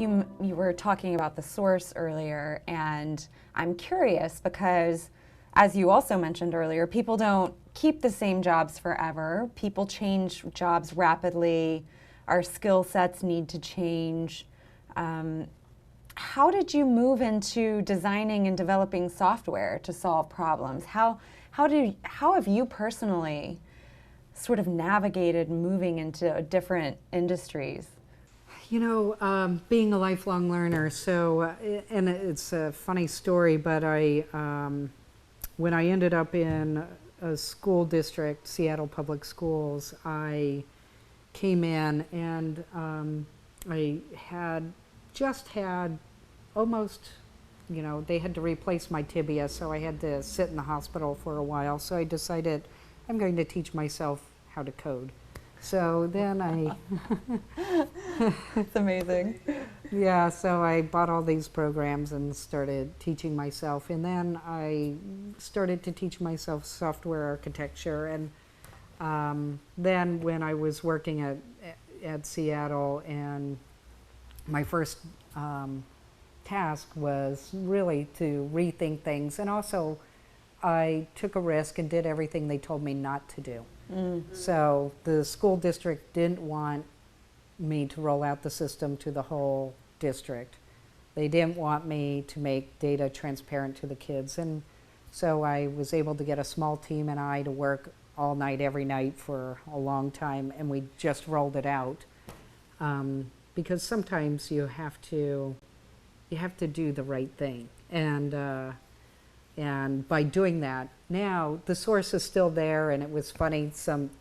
You were talking about the source earlier, and I'm curious because, as you also mentioned earlier, people don't keep the same jobs forever. People change jobs rapidly. Our skill sets need to change. How did you move into designing and developing software to solve problems? How have you personally sort of navigated moving into different industries? Being a lifelong learner, and it's a funny story, but when I ended up in a school district, Seattle Public Schools, I came in and I had almost, they had to replace my tibia, so I had to sit in the hospital for a while. So I decided I'm going to teach myself how to code. So then It's amazing. Yeah, so I bought all these programs and started teaching myself. And then I started to teach myself software architecture. And then when I was working at Seattle, and my first task was really to rethink things. And also, I took a risk and did everything they told me not to do. Mm-hmm. So the school district didn't want me to roll out the system to the whole district. They didn't want me to make data transparent to the kids. And so I was able to get a small team and I to work all night, every night for a long time, and we just rolled it out. Because sometimes you have to do the right thing. And by doing that, now the source is still there. And it was funny,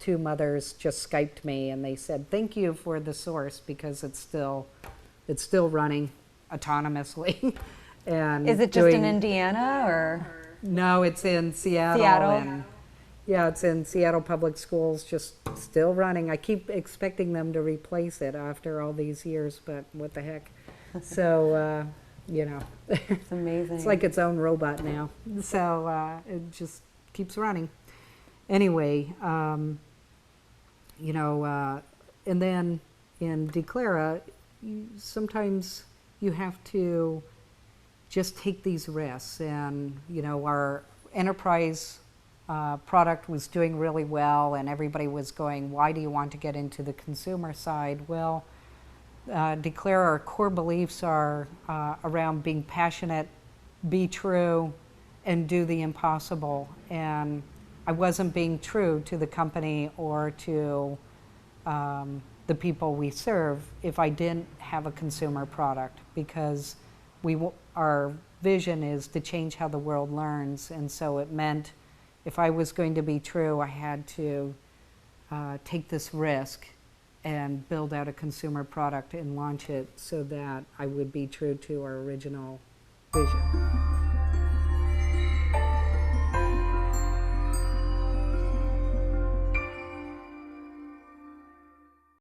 two mothers just Skyped me and they said, thank you for the source because it's still running autonomously. And is it just in Indiana or? No, it's in Seattle. And yeah, it's in Seattle Public Schools, just still running. I keep expecting them to replace it after all these years, but what the heck. So, It's amazing. It's like its own robot now. So it just keeps running. Anyway, and then in Declara, sometimes you have to just take these risks. And, our enterprise product was doing really well, and everybody was going, why do you want to get into the consumer side? Well, Declara, our core beliefs are around being passionate, be true, and do the impossible. And I wasn't being true to the company or to the people we serve if I didn't have a consumer product, because our vision is to change how the world learns. And so it meant if I was going to be true, I had to take this risk and build out a consumer product and launch it so that I would be true to our original vision.